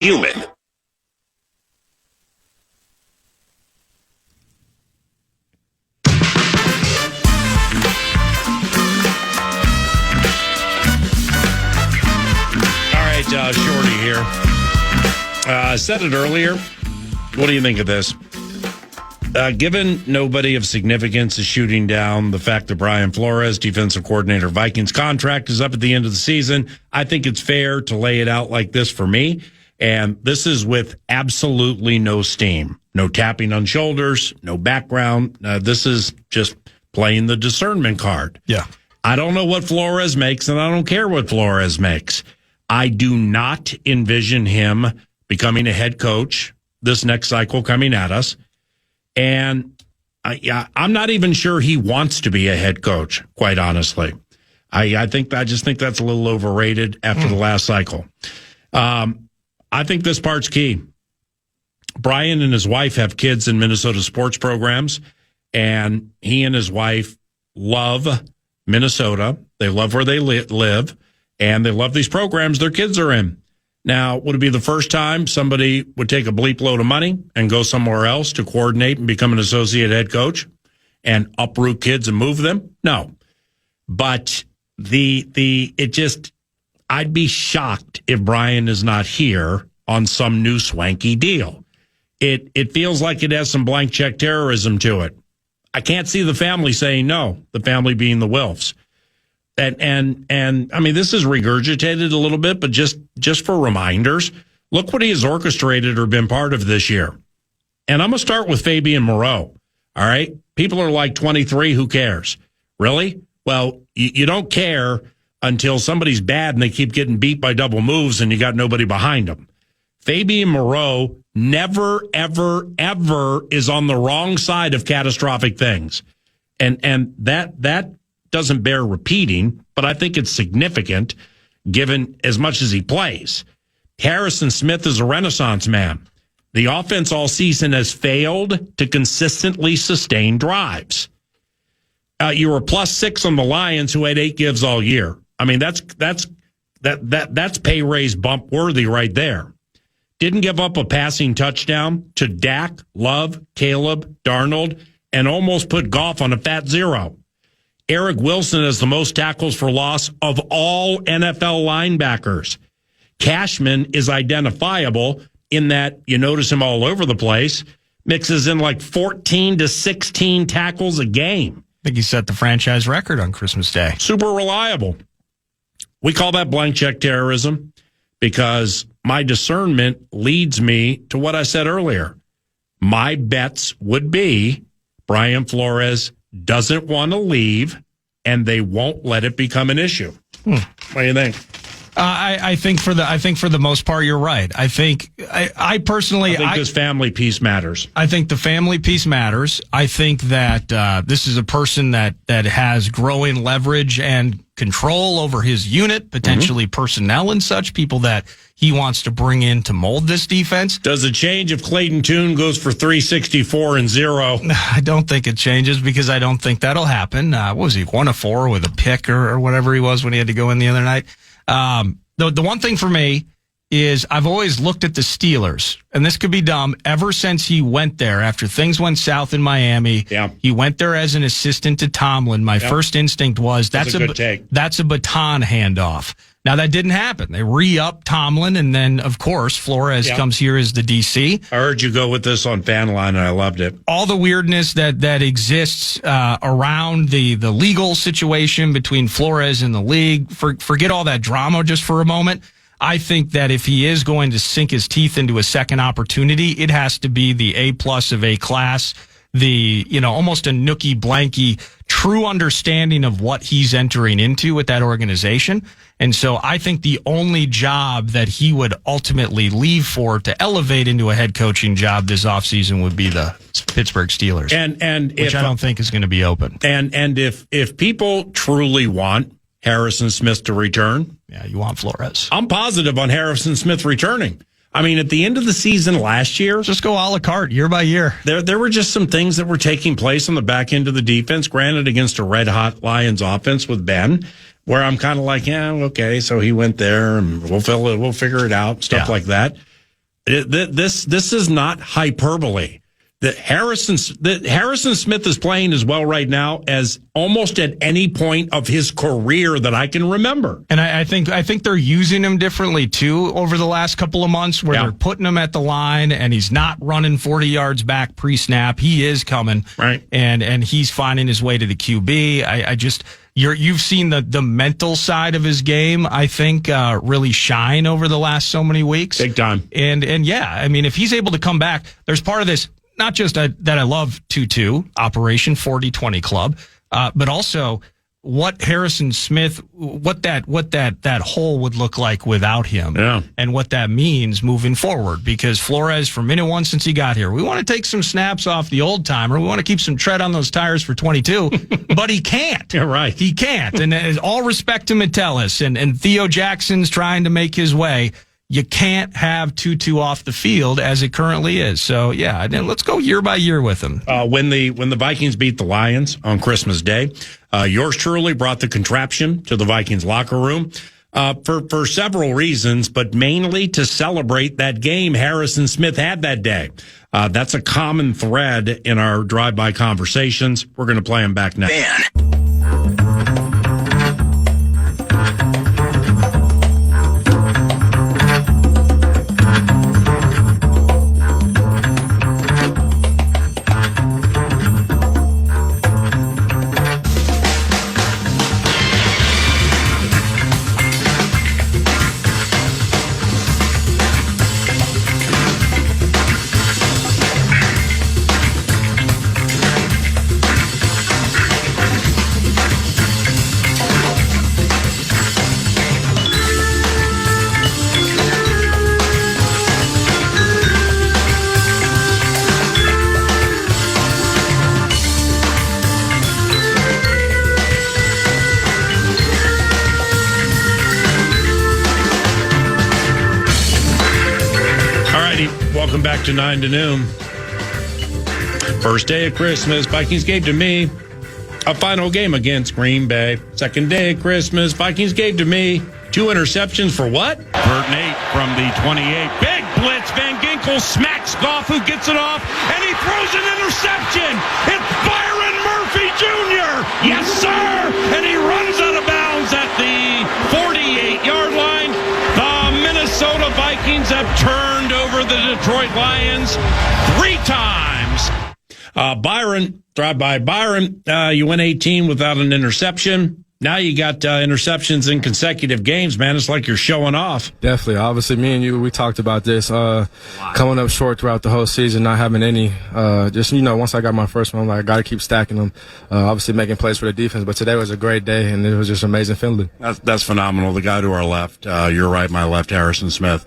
human. Shorty here. I said it earlier. What do you think of this? Given nobody of significance is shooting down the fact that Brian Flores, defensive coordinator, Vikings contract is up at the end of the season, I think it's fair to lay it out like this for me. And this is with absolutely no steam, no tapping on shoulders, no background. This is just playing the discernment card. Yeah. I don't know what Flores makes, and I don't care what Flores makes. I do not envision him becoming a head coach this next cycle coming at us. And I'm not even sure he wants to be a head coach, quite honestly. I just think that's a little overrated after the last cycle. I think this part's key. Brian and his wife have kids in Minnesota sports programs, and he and his wife love Minnesota. They love where they live. And they love these programs their kids are in. Now, would it be the first time somebody would take a bleep load of money and go somewhere else to coordinate and become an associate head coach and uproot kids and move them? No. But I'd be shocked if Brian is not here on some new swanky deal. It feels like it has some blank check terrorism to it. I can't see the family saying no, the family being the Wilfs. And I mean, this is regurgitated a little bit, but just for reminders, look what he has orchestrated or been part of this year. And I'm going to start with Fabian Moreau. All right. People are like 23. Who cares? Really? Well, you don't care until somebody's bad and they keep getting beat by double moves and you got nobody behind them. Fabian Moreau never, ever, ever is on the wrong side of catastrophic things. And that doesn't bear repeating, but I think it's significant given as much as he plays. Harrison Smith is a renaissance man. The offense all season has failed to consistently sustain drives. You were +6 on the Lions, who had 8 gives all year. I mean, that's pay raise bump worthy right there. Didn't give up a passing touchdown to Dak, Love, Caleb, Darnold, and almost put Goff on a fat 0. Eric Wilson has the most tackles for loss of all NFL linebackers. Cashman is identifiable in that you notice him all over the place, mixes in like 14 to 16 tackles a game. I think he set the franchise record on Christmas Day. Super reliable. We call that blank check terrorism because my discernment leads me to what I said earlier. My bets would be Brian Flores doesn't want to leave, and they won't let it become an issue. What do you think? I think for the most part, you're right. I think this family piece matters. I think the family piece matters. I think that this is a person that has growing leverage and control over his unit, potentially personnel and such, people that he wants to bring in to mold this defense. Does it change if Clayton Tune goes for 364 and 0? I don't think it changes because I don't think that'll happen. What was he, 1 of 4 with a pick or whatever he was when he had to go in the other night? The one thing for me is I've always looked at the Steelers, and this could be dumb, ever since he went there after things went south in Miami. Yeah. He went there as an assistant to Tomlin. My first instinct was that's a good take. That's a baton handoff. Now, that didn't happen. They re-upped Tomlin, and then, of course, Flores comes here as the DC. I heard you go with this on Fan Line, and I loved it. All the weirdness that exists around the legal situation between Flores and the league, forget all that drama just for a moment. I think that if he is going to sink his teeth into a second opportunity, it has to be the A+ of A class, almost a nookie blanky true understanding of what he's entering into with that organization. And so I think the only job that he would ultimately leave for to elevate into a head coaching job this offseason would be the Pittsburgh Steelers. Which I don't think is going to be open. And if people truly want Harrison Smith to return, yeah, you want Flores. I'm positive on Harrison Smith returning. I mean, at the end of the season last year, just go a la carte year by year. There were just some things that were taking place on the back end of the defense, granted against a red hot Lions offense with Ben, where I'm kind of like, yeah, okay, so he went there and we'll figure it out, stuff like that. This is not hyperbole. Harrison Smith is playing as well right now as almost at any point of his career that I can remember. And I think they're using him differently too over the last couple of months, where they're putting him at the line and he's not running 40 yards back pre-snap. He is coming, right, and he's finding his way to the QB. You've seen the mental side of his game, I think, really shine over the last so many weeks, big time. And yeah, I mean, if he's able to come back, there's part of this. Not just that I love 2-2, Operation 40-20 Club, but also what Harrison Smith, what that hole would look like without him, and what that means moving forward. Because Flores, from minute one since he got here, we want to take some snaps off the old timer. We want to keep some tread on those tires for 22, but he can't. You're right. He can't. And all respect to Metellus and Theo Jackson's trying to make his way. You can't have 2-2 off the field as it currently is. So, yeah, let's go year by year with him. When the Vikings beat the Lions on Christmas Day, yours truly brought the contraption to the Vikings locker room for several reasons, but mainly to celebrate that game Harrison Smith had that day. That's a common thread in our drive-by conversations. We're going to play him back next. Welcome back to 9 to noon. First day of Christmas, Vikings gave to me a final game against Green Bay. Second day of Christmas, Vikings gave to me 2 interceptions for what? 3rd and 8 from the 28. Big blitz. Van Ginkel smacks Goff, who gets it off, and he throws an interception. It's Byron Murphy Jr. Yes, sir. And he runs out of bounds at the 48-yard line. The Minnesota Vikings have turned over the Detroit Lions 3 times. Byron, Drive-by Byron, you went 18 without an interception. Now you got interceptions in consecutive games, man. It's like you're showing off. Definitely. Obviously, me and you, we talked about this, coming up short throughout the whole season, not having any. Just, once I got my first one, I'm like, I got to keep stacking them. Obviously making plays for the defense. But today was a great day, and it was just amazing feeling. That's phenomenal. The guy to our left, you're right, my left, Harrison Smith.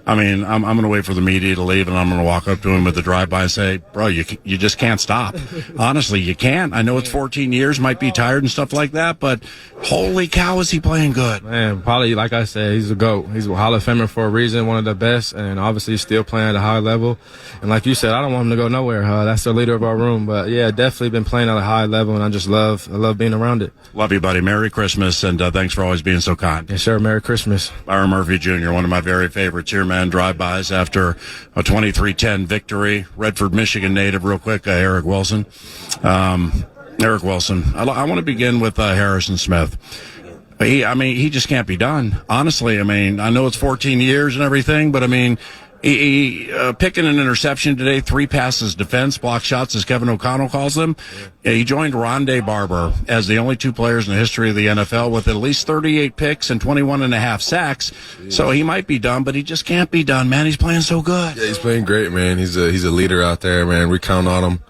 I mean, I'm going to wait for the media to leave, and I'm going to walk up to him with the drive-by and say, bro, you just can't stop. Honestly, you can't. I know it's 14 years, might be tired and stuff like that, but holy cow, is he playing good. Man, probably, like I said, he's a GOAT. He's a Hall of Famer for a reason, one of the best, and obviously he's still playing at a high level. And like you said, I don't want him to go nowhere. That's the leader of our room. But, yeah, definitely been playing at a high level, and I love being around it. Love you, buddy. Merry Christmas, and thanks for always being so kind. Yes, sir. Merry Christmas. Byron Murphy Jr., one of my very favorites here, man. Drive-bys after a 23-10 victory. Redford, Michigan native, real quick, Eric Wilson. Eric Wilson. I want to begin with Harrison Smith. He just can't be done. Honestly, I know it's 14 years and everything, but he picking an interception today, 3 passes defense, block shots, as Kevin O'Connell calls them. He joined Rondé Barber as the only 2 players in the history of the NFL with at least 38 picks and 21.5 sacks. So he might be done, but he just can't be done, man. He's playing so good. Yeah, he's playing great, man. He's a leader out there, man. We count on him.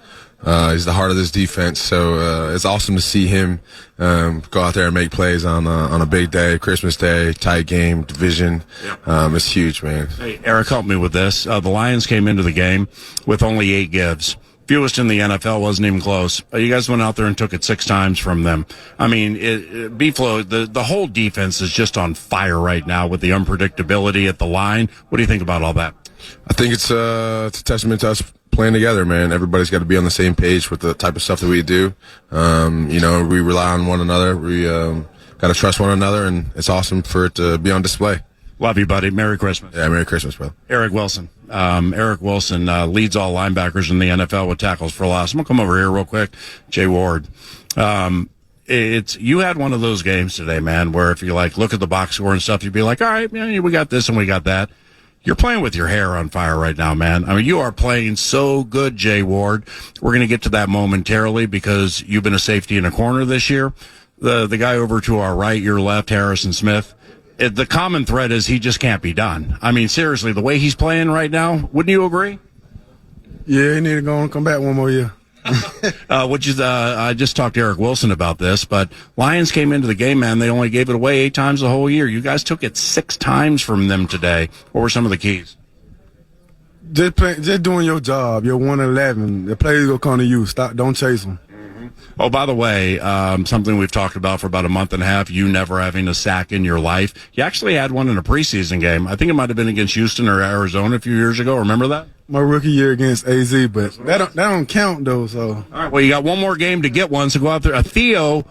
He's the heart of this defense, so it's awesome to see him go out there and make plays on a big day, Christmas Day, tight game, division. It's huge, man. Hey, Eric, help me with this. The Lions came into the game with only 8 gives. Fewest in the NFL, wasn't even close. You guys went out there and took it 6 times from them. B-Flow, the whole defense is just on fire right now with the unpredictability at the line. What do you think about all that? I think it's a testament to us playing together, man. Everybody's got to be on the same page with the type of stuff that we do. We rely on one another. We got to trust one another, and it's awesome for it to be on display. Love you, buddy. Merry Christmas. Yeah, Merry Christmas, bro. Eric Wilson, Eric Wilson leads all linebackers in the NFL with tackles for loss. I'm going to come over here real quick. Jay Ward. You had one of those games today, man, where if you look at the box score and stuff, you'd be like, all right, man, we got this and we got that. You're playing with your hair on fire right now, man. I mean, you are playing so good, Jay Ward. We're going to get to that momentarily because you've been a safety in a corner this year. The guy over to our right, your left, Harrison Smith, the common thread is he just can't be done. I mean, seriously, the way he's playing right now, wouldn't you agree? Yeah, he need to go and come back one more year. I just talked to Eric Wilson about this, but Lions came into the game, man. They only gave it away 8 times the whole year. You guys took it 6 times from them today. What were some of the keys? Just doing your job. You're 1-11. The plays will come to you. Don't chase them. Oh, by the way, something we've talked about for about a month and a half, you never having a sack in your life. You actually had one in a preseason game. I think it might have been against Houston or Arizona a few years ago. Remember that? My rookie year against AZ, but that don't count, though. So. All right, well, you got one more game to get one, so go out there. Theo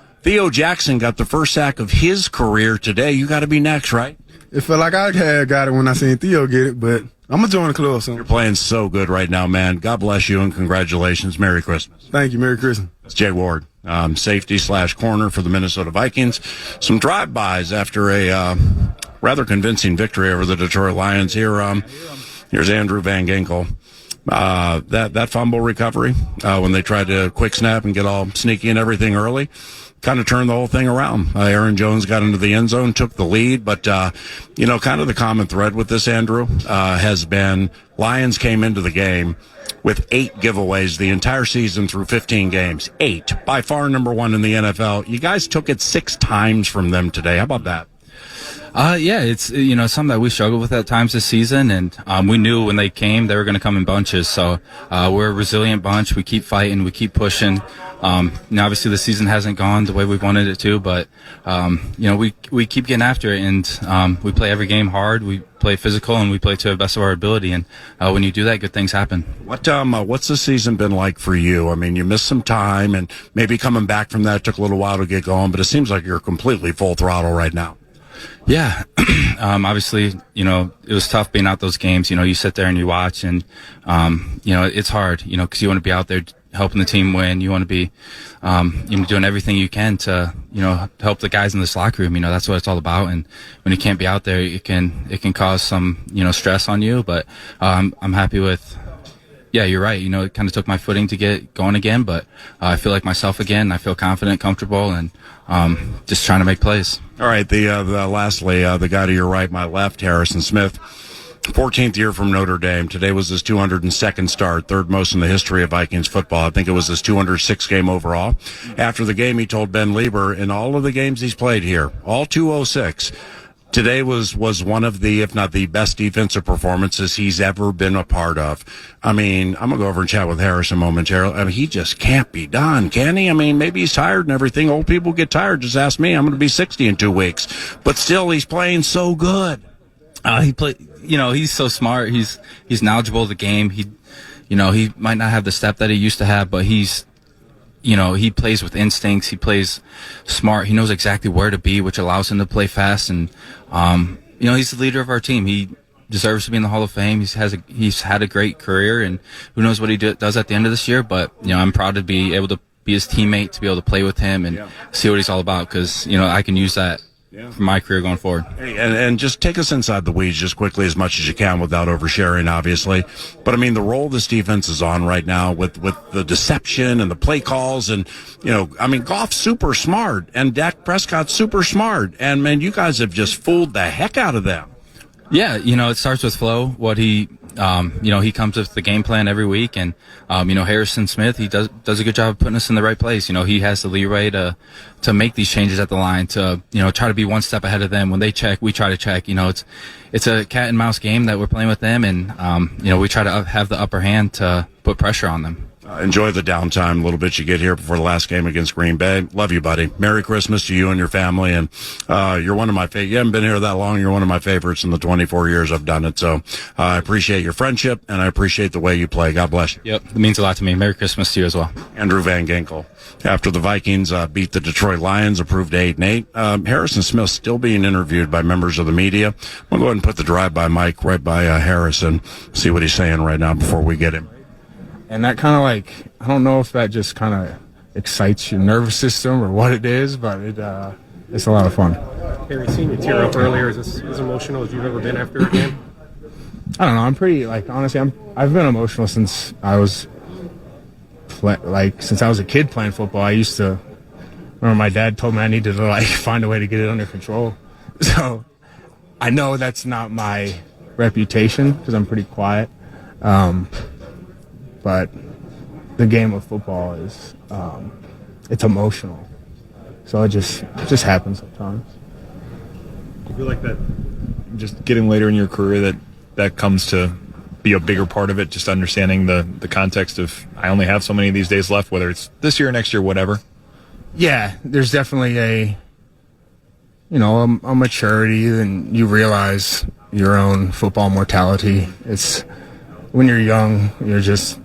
Jackson got the first sack of his career today. You got to be next, right? It felt like I had got it when I seen Theo get it, but I'm going to join the club soon. You're playing so good right now, man. God bless you and congratulations. Merry Christmas. Thank you. Merry Christmas. It's Jay Ward, safety/corner for the Minnesota Vikings. Some drive-bys after a rather convincing victory over the Detroit Lions. Here's Andrew Van Ginkel. That fumble recovery, when they tried to quick snap and get all sneaky and everything early, kind of turned the whole thing around. Aaron Jones got into the end zone, took the lead, but, kind of the common thread with this, Andrew, has been Lions came into the game with 8 giveaways the entire season through 15 games. 8. By far number 1 in the NFL. You guys took it 6 times from them today. How about that? Yeah, it's, something that we struggled with at times this season, and we knew when they came, they were going to come in bunches. So we're a resilient bunch. We keep fighting. We keep pushing. Obviously the season hasn't gone the way we wanted it to, but, we keep getting after it, and we play every game hard. We play physical, and we play to the best of our ability. And when you do that, good things happen. What's the season been like for you? I mean, you missed some time, and maybe coming back from that took a little while to get going, but it seems like you're completely full throttle right now. Yeah. Obviously, it was tough being out those games. You sit there and you watch, and, it's hard, because you want to be out there helping the team win. You want to be, doing everything you can to, help the guys in this locker room. That's what it's all about. And when you can't be out there, it can cause some, stress on you. But, I'm happy with, yeah, you're right. It kind of took my footing to get going again, but I feel like myself again. I feel confident, comfortable, and just trying to make plays. All right. Lastly, the guy to your right, my left, Harrison Smith, 14th year from Notre Dame. Today was his 202nd start, 3rd most in the history of Vikings football. I think it was his 206th game overall. After the game, he told Ben Lieber, in all of the games he's played here, all 206. Today was one of the, if not the best defensive performances he's ever been a part of. I mean, I'm going to go over and chat with Harrison momentarily. I mean, he just can't be done, can he? I mean, maybe he's tired and everything. Old people get tired. Just ask me. I'm going to be 60 in 2 weeks. But still, he's playing so good. He's so smart. He's knowledgeable of the game. He might not have the step that he used to have, but he plays with instincts. He plays smart. He knows exactly where to be, which allows him to play fast. And, he's the leader of our team. He deserves to be in the Hall of Fame. He's had a great career, and who knows what he does at the end of this year. But, I'm proud to be able to be his teammate, to be able to play with him and see what he's all about. 'Cause, I can use that for my career going forward. Hey, and just take us inside the weeds just quickly as much as you can without oversharing, obviously. But, I mean, the role this defense is on right now with the deception and the play calls and, Goff's super smart and Dak Prescott's super smart. And, man, you guys have just fooled the heck out of them. Yeah, it starts with Flo, what he comes with the game plan every week, and, Harrison Smith, he does a good job of putting us in the right place. He has the leeway to make these changes at the line, to, try to be one step ahead of them. When they check, we try to check. It's a cat and mouse game that we're playing with them, and, we try to have the upper hand to put pressure on them. Enjoy the downtime a little bit you get here before the last game against Green Bay. Love you, buddy. Merry Christmas to you and your family. And you're one of my favorites. You haven't been here that long. You're one of my favorites in the 24 years I've done it. So I appreciate your friendship, and I appreciate the way you play. God bless you. Yep, it means a lot to me. Merry Christmas to you as well. Andrew Van Ginkel. After the Vikings beat the Detroit Lions, approved 8-8, Harrison Smith still being interviewed by members of the media. We'll go ahead and put the drive-by mic right by Harrison, see what he's saying right now before we get him. And that kind of I don't know if that just kind of excites your nervous system or what it is, but it's a lot of fun. Harry, seeing you tear up earlier, is this as emotional as you've ever been after a game? I don't know. I'm pretty, honestly, I've been emotional since I was since I was a kid playing football. I used to remember my dad told me I needed to find a way to get it under control. So I know that's not my reputation because I'm pretty quiet. But the game of football is it's emotional. So it just happens sometimes. Do you feel like that? Just getting later in your career that comes to be a bigger part of it, just understanding the context of I only have so many of these days left, whether it's this year, next year, whatever. Yeah, there's definitely a maturity, and you realize your own football mortality. It's when you're young, you're just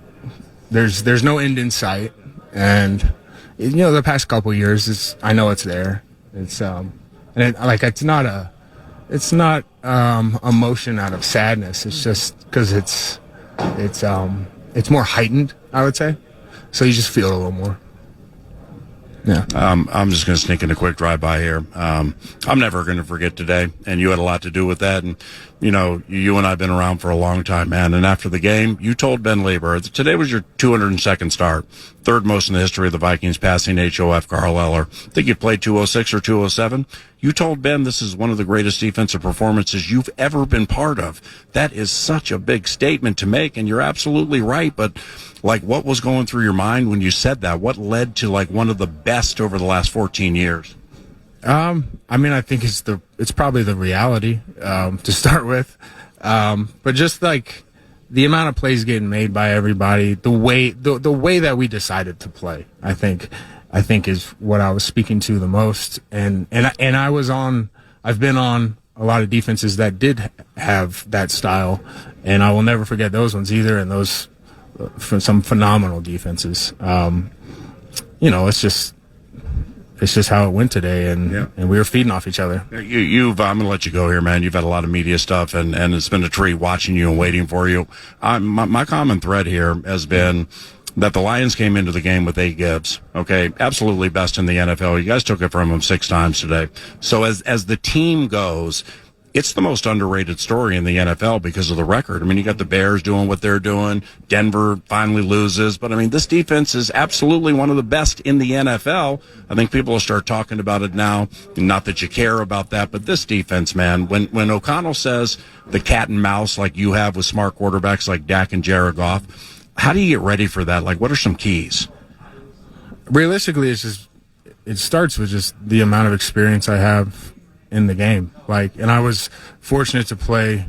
there's no end in sight, and the past couple of years, I know it's there. It's it's not emotion out of sadness. It's just because it's more heightened, I would say. So you just feel it a little more. Yeah. I'm just going to sneak in a quick drive-by here. I'm never going to forget today, and you had a lot to do with that. And, you and I have been around for a long time, man. And after the game, you told Ben Lieber, today was your 202nd start, third most in the history of the Vikings, passing HOF Carl Eller. I think you played 206 or 207. You told Ben this is one of the greatest defensive performances you've ever been part of. That is such a big statement to make, and you're absolutely right. But, what was going through your mind when you said that? What led to, one of the best over the last 14 years? I think it's probably the reality, to start with. But just, the amount of plays getting made by everybody, the way that we decided to play, I think is what I was speaking to the most. And I've been on a lot of defenses that did have that style, and I will never forget those ones either. And those, for some phenomenal defenses. It's just how it went today, and we were feeding off each other. I'm going to let you go here, man. You've had a lot of media stuff, and it's been a treat watching you and waiting for you. My common thread here has been that the Lions came into the game with 8 Gibbs. Okay, absolutely best in the NFL. You guys took it from him 6 times today. So as the team goes, it's the most underrated story in the NFL because of the record. You got the Bears doing what they're doing. Denver finally loses. But, this defense is absolutely one of the best in the NFL. I think people will start talking about it now. Not that you care about that, but this defense, man, when O'Connell says the cat and mouse like you have with smart quarterbacks like Dak and Jared Goff, how do you get ready for that? What are some keys? Realistically, it starts with just the amount of experience I have in the game. And I was fortunate to play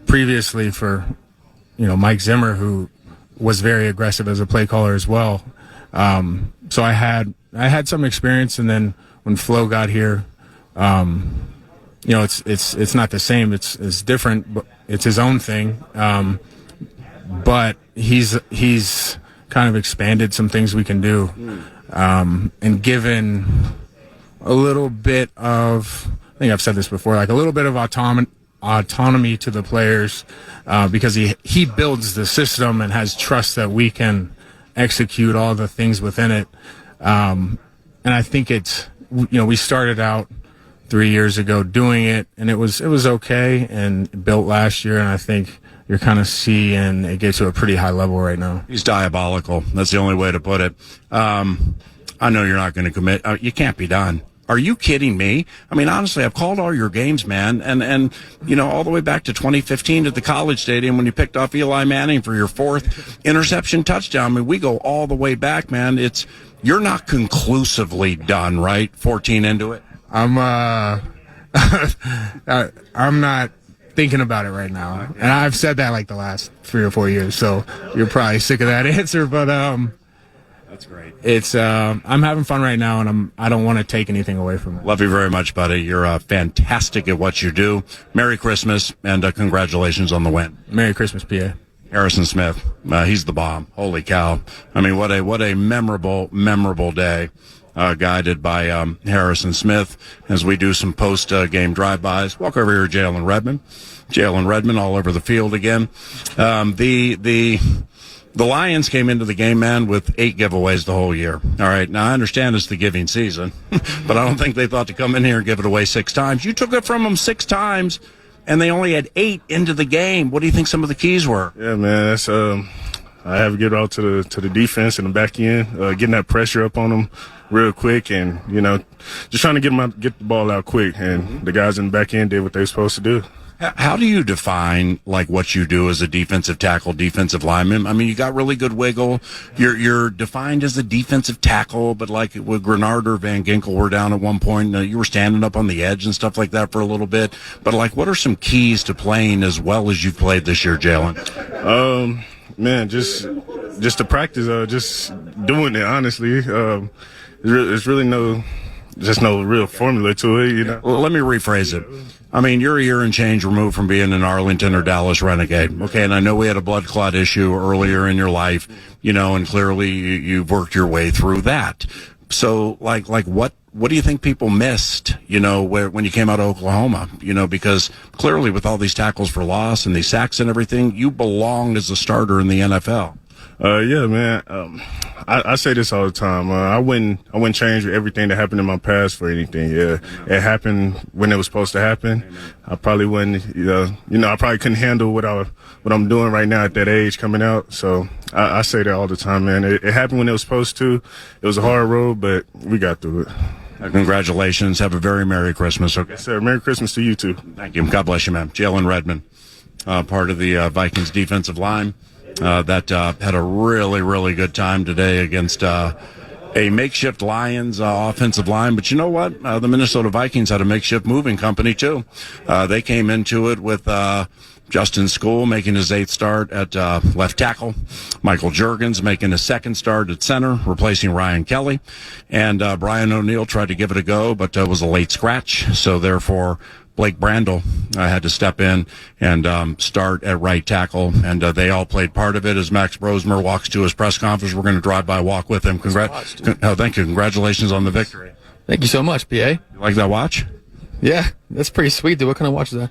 previously for, Mike Zimmer, who was very aggressive as a play caller as well. So I had some experience, and then when Flo got here, it's not the same. It's different, but it's his own thing. But he's kind of expanded some things we can do, and given a little bit of, I think I've said this before, a little bit of autonomy to the players, because he builds the system and has trust that we can execute all the things within it. And I think we started out 3 years ago doing it, and it was okay and built last year, and I think you're kind of seeing it get to a pretty high level right now. He's diabolical. That's the only way to put it. I know you're not going to commit. You can't be done. Are you kidding me? Honestly, I've called all your games, man. And all the way back to 2015 at the College Stadium when you picked off Eli Manning for your 4th interception touchdown. We go all the way back, man. You're not conclusively done, right? 14 into it. I'm not thinking about it right now, and I've said that like the last 3 or 4 years. So you're probably sick of that answer, but That's great. it's I'm having fun right now, and I don't want to take anything away from it. Love you very much, buddy. You're fantastic at what you do. Merry Christmas, and congratulations on the win. Merry Christmas, PA. Harrison Smith, he's the bomb. Holy cow. I mean, what a memorable day. Guided by Harrison Smith as we do some post-game drive-bys. Walk over here, Jalen Redmond. Jalen Redmond all over the field again. The Lions came into the game, man, with 8 giveaways the whole year. All right, now I understand it's the giving season, but I don't think they thought to come in here and give it away 6 times. You took it from them 6 times, and they only had 8 into the game. What do you think some of the keys were? Yeah, man, that's I have to get out to the defense and the back end, getting that pressure up on them real quick, and just trying to get the ball out quick. And the guys in the back end did what they were supposed to do. How do you define like what you do as a defensive tackle, defensive lineman? I mean, you got really good wiggle. You're defined as a defensive tackle, but like with Grenard or Van Ginkel were down at one point, you were standing up on the edge and stuff like that for a little bit. But like, what are some keys to playing as well as you've played this year, Jalen? Man, just to practice, just doing it. Honestly, it's really no real formula to it. Well, let me rephrase it. I mean, you're a year and change removed from being an Arlington or Dallas Renegade. Okay, and I know we had a blood clot issue earlier in your life, and clearly you've worked your way through that. So, like what do you think people missed, when you came out of Oklahoma? Because clearly with all these tackles for loss and these sacks and everything, you belonged as a starter in the NFL. Yeah, man. I say this all the time. I wouldn't change everything that happened in my past for anything. Yeah, it happened when it was supposed to happen. I probably wouldn't, I probably couldn't handle what I'm doing right now at that age coming out. So I say that all the time, man. It happened when it was supposed to. It was a hard road, but we got through it. Congratulations. Have a very Merry Christmas. Okay, yes, sir. Merry Christmas to you too. Thank you. God bless you, man. Jalen Redmond, part of the Vikings defensive line. That had a really, really good time today against a makeshift Lions offensive line. But you know what? The Minnesota Vikings had a makeshift moving company, too. They came into it with Justin School making his 8th start at left tackle, Michael Juergens making his 2nd start at center, replacing Ryan Kelly, and Brian O'Neill tried to give it a go, but was a late scratch. So, therefore, Blake Brandel had to step in and start at right tackle, and they all played part of it. As Max Brosmer walks to his press conference, we're going to drive by walk with him. Thank you. Congratulations on the victory. Thank you so much, PA. You like that watch? Yeah, that's pretty sweet, dude. What kind of watch is that?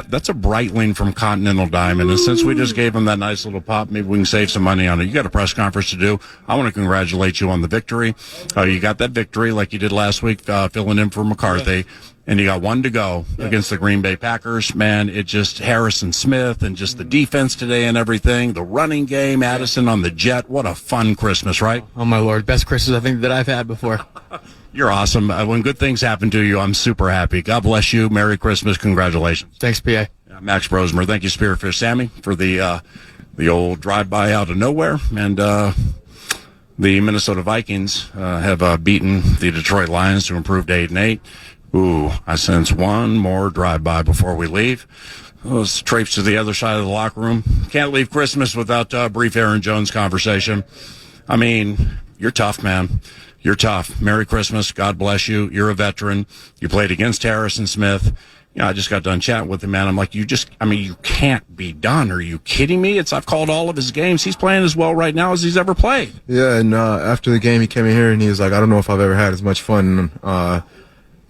That's a Breitling from Continental Diamond, and since we just gave him that nice little pop, maybe we can save some money on it. You got a press conference to do. I want to congratulate you on the victory. You got that victory like you did last week, filling in for McCarthy. And you got 1 to go against the Green Bay Packers. Man, it just Harrison Smith and just the defense today and everything. The running game, Addison on the jet. What a fun Christmas, right? Oh, my Lord. Best Christmas I think that I've had before. You're awesome. When good things happen to you, I'm super happy. God bless you. Merry Christmas. Congratulations. Thanks, PA. Max Brosmer. Thank you, Spearfish Sammy, for the old drive-by out of nowhere. And the Minnesota Vikings have beaten the Detroit Lions to improve to 8-8. Ooh, I sense one more drive-by before we leave. Let's traipse to the other side of the locker room. Can't leave Christmas without a brief Aaron Jones conversation. I mean, you're tough, man. You're tough. Merry Christmas. God bless you. You're a veteran. You played against Harrison Smith. I just got done chatting with him, man. I'm like, you can't be done. Are you kidding me? I've called all of his games. He's playing as well right now as he's ever played. Yeah, and after the game, he came in here and he was like, I don't know if I've ever had as much fun.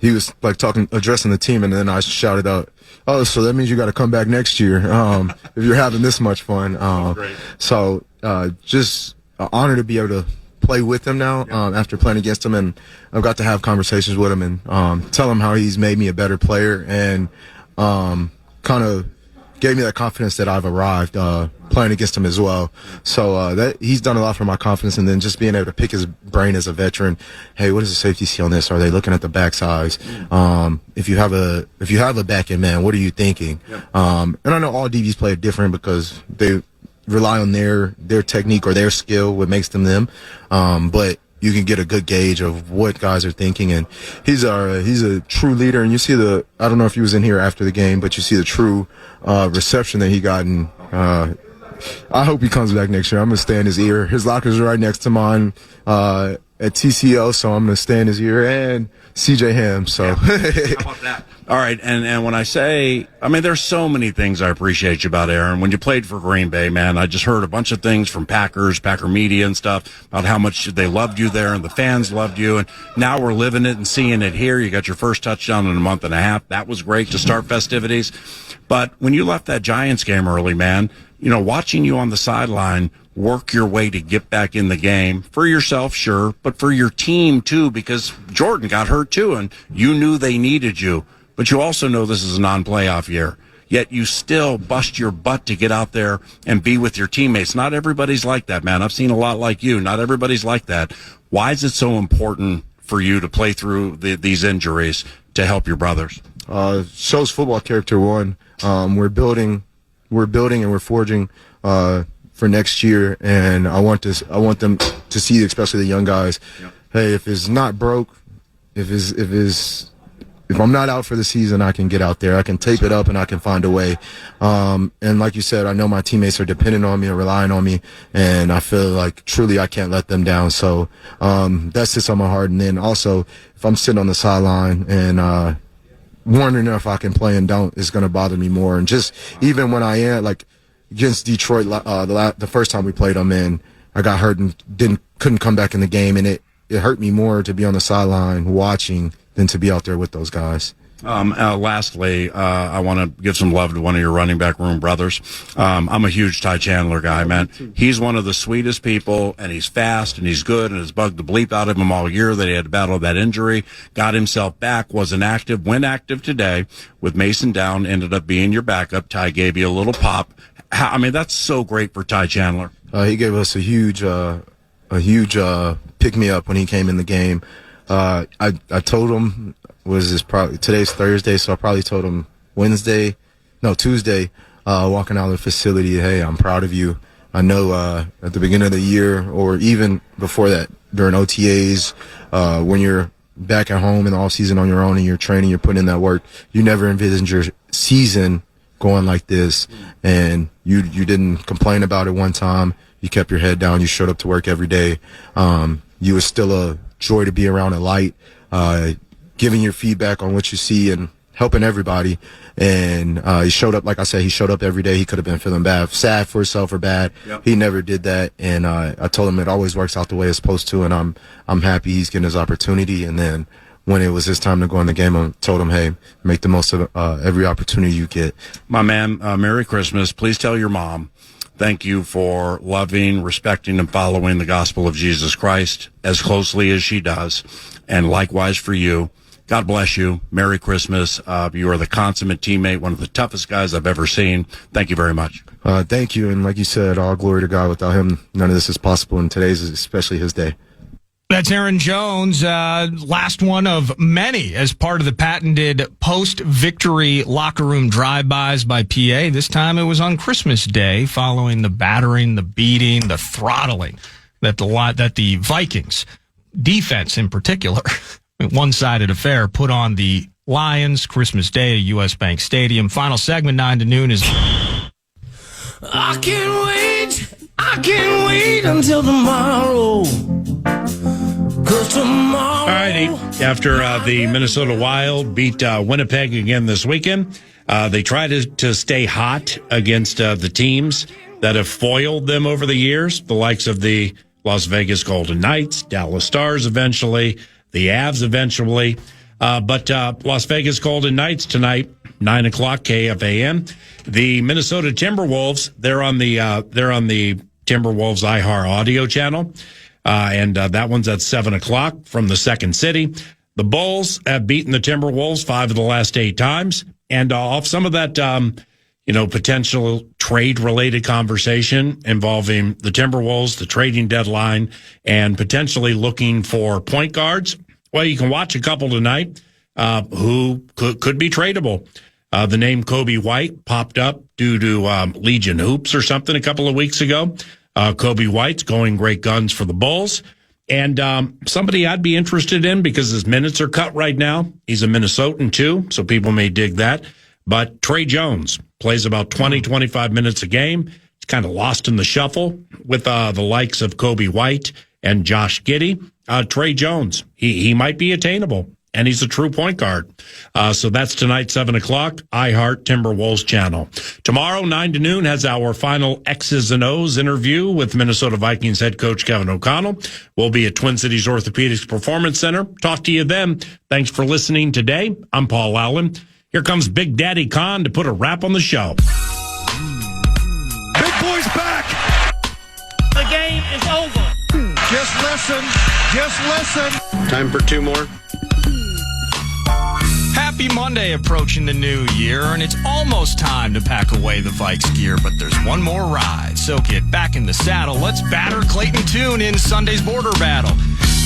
He was like addressing the team, and then I shouted out, "Oh, so that means you got to come back next year if you're having this much fun." So just an honor to be able to play with him now after playing against him, and I've got to have conversations with him and tell him how he's made me a better player and kind of gave me that confidence that I've arrived playing against him as well. So that he's done a lot for my confidence, and then just being able to pick his brain as a veteran. Hey, what does the safety see on this? Are they looking at the backsides? If you have a back end man, what are you thinking? And I know all DBs play different because they rely on their technique or their skill, what makes them them. But you can get a good gauge of what guys are thinking. And he's a true leader. And you see I don't know if he was in here after the game, but you see the true reception that he got. And I hope he comes back next year. I'm going to stay in his ear. His locker's right next to mine at TCO, so I'm going to stay in his ear, and CJ Ham. So how about that? All right, and when I say, I mean, there's so many things I appreciate you about Aaron. When you played for Green Bay, man, I just heard a bunch of things from Packer media and stuff about how much they loved you there and the fans loved you. And now we're living it and seeing it here. You got your first touchdown in a month and a half. That was great to start festivities. But when you left that Giants game early, man, you know, watching you on the sideline work your way to get back in the game for yourself, sure, but for your team too, because Jordan got hurt too, and you knew they needed you. But you also know this is a non-playoff year. Yet you still bust your butt to get out there and be with your teammates. Not everybody's like that, man. I've seen a lot like you. Not everybody's like that. Why is it so important for you to play through these injuries to help your brothers? Shows football character, one. We're building and we're forging for next year, and I want them to see, especially the young guys. Yep. Hey, if it's not broke, if I'm not out for the season, I can get out there. I can tape it up and I can find a way. And like you said, I know my teammates are dependent on me and relying on me, and I feel like truly I can't let them down. So that sits on my heart. And then also, if I'm sitting on the sideline and wondering if I can play and don't, it's going to bother me more. And just even when I am, like against Detroit, the first time we played them, and I got hurt and couldn't come back in the game, and it hurt me more to be on the sideline watching than to be out there with those guys. Lastly, I want to give some love to one of your running back room brothers. I'm a huge Ty Chandler guy, man. He's one of the sweetest people, and he's fast, and he's good, and it's bugged the bleep out of him all year that he had to battle that injury, got himself back, wasn't active, went active today with Mason down, ended up being your backup. Ty gave you a little pop. I mean, that's so great for Ty Chandler. He gave us a huge pick-me-up when he came in the game. I told him, today's Thursday, so I probably told him Tuesday, walking out of the facility, hey, I'm proud of you. I know at the beginning of the year, or even before that, during OTAs, when you're back at home in the offseason on your own and you're training, you're putting in that work, you never envisioned your season going like this, and you didn't complain about it one time. You kept your head down. You showed up to work every day. You were still a joy to be around, a light, giving your feedback on what you see and helping everybody. And he showed up, like I said, he showed up every day. He could have been feeling bad, sad for himself or bad. Yep. He never did that. And I told him it always works out the way it's supposed to, and I'm happy he's getting his opportunity. And then when it was his time to go in the game, I told him, hey, make the most of every opportunity you get. My man, Merry Christmas. Please tell your mom thank you for loving, respecting, and following the gospel of Jesus Christ as closely as she does. And likewise for you. God bless you. Merry Christmas. You are the consummate teammate, one of the toughest guys I've ever seen. Thank you very much. Thank you. And like you said, all glory to God. Without him, none of this is possible. And today's is especially his day. That's Aaron Jones, last one of many as part of the patented post-victory locker room drive-bys by PA. This time it was on Christmas Day, following the battering, the beating, the throttling that the Vikings, defense in particular, one-sided affair, put on the Lions Christmas Day at U.S. Bank Stadium. Final segment, 9 to noon is... I can't wait until tomorrow. All righty. After the Minnesota Wild beat Winnipeg again this weekend, they try to stay hot against the teams that have foiled them over the years, the likes of the Las Vegas Golden Knights, Dallas Stars eventually, the Avs eventually. But Las Vegas Golden Knights tonight, 9 o'clock, KFAN. The Minnesota Timberwolves, they're on the Timberwolves iHeart audio channel. And that one's at 7 o'clock from the Second City. The Bulls have beaten the Timberwolves 5 of the last 8 times. And off some of that, potential trade-related conversation involving the Timberwolves, the trading deadline, and potentially looking for point guards, well, you can watch a couple tonight who could be tradable. The name Kobe White popped up due to Legion Hoops or something a couple of weeks ago. Kobe White's going great guns for the Bulls. And somebody I'd be interested in because his minutes are cut right now. He's a Minnesotan, too, so people may dig that. But Trey Jones plays about 20, 25 minutes a game. He's kind of lost in the shuffle with the likes of Kobe White and Josh Giddey. Trey Jones, he might be attainable, and he's a true point guard. So that's tonight, 7 o'clock, iHeart Timberwolves channel. Tomorrow, 9 to noon, has our final X's and O's interview with Minnesota Vikings head coach Kevin O'Connell. We'll be at Twin Cities Orthopedics Performance Center. Talk to you then. Thanks for listening today. I'm Paul Allen. Here comes Big Daddy Khan to put a wrap on the show. Big boy's back. The game is over. Just listen. Just listen. Time for 2 more. Happy Monday approaching the new year, and it's almost time to pack away the Vikes gear, but there's one more ride. So get back in the saddle. Let's batter Clayton Tune in Sunday's border battle.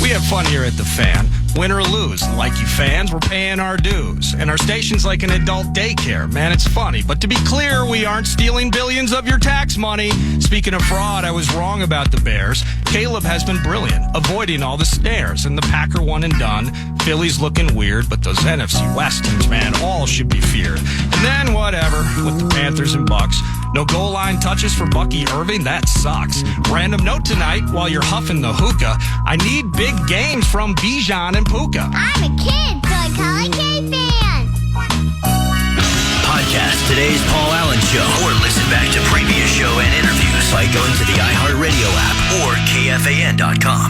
We have fun here at the Fan. Win or lose, like you fans, we're paying our dues. And our station's like an adult daycare. Man, it's funny. But to be clear, we aren't stealing billions of your tax money. Speaking of fraud, I was wrong about the Bears. Caleb has been brilliant, avoiding all the stares. And the Packer one and done. Philly's looking weird, but those NFC West teams, man, all should be feared. And then whatever, with the Panthers and Bucks. No goal line touches for Bucky Irving, that sucks. Random note tonight, while you're huffing the hookah, I need big games from Bijan and Puka. I'm a kid, so I call it KFAN. Podcast today's Paul Allen Show, or listen back to previous show and interviews by going to the iHeartRadio app or KFAN.com.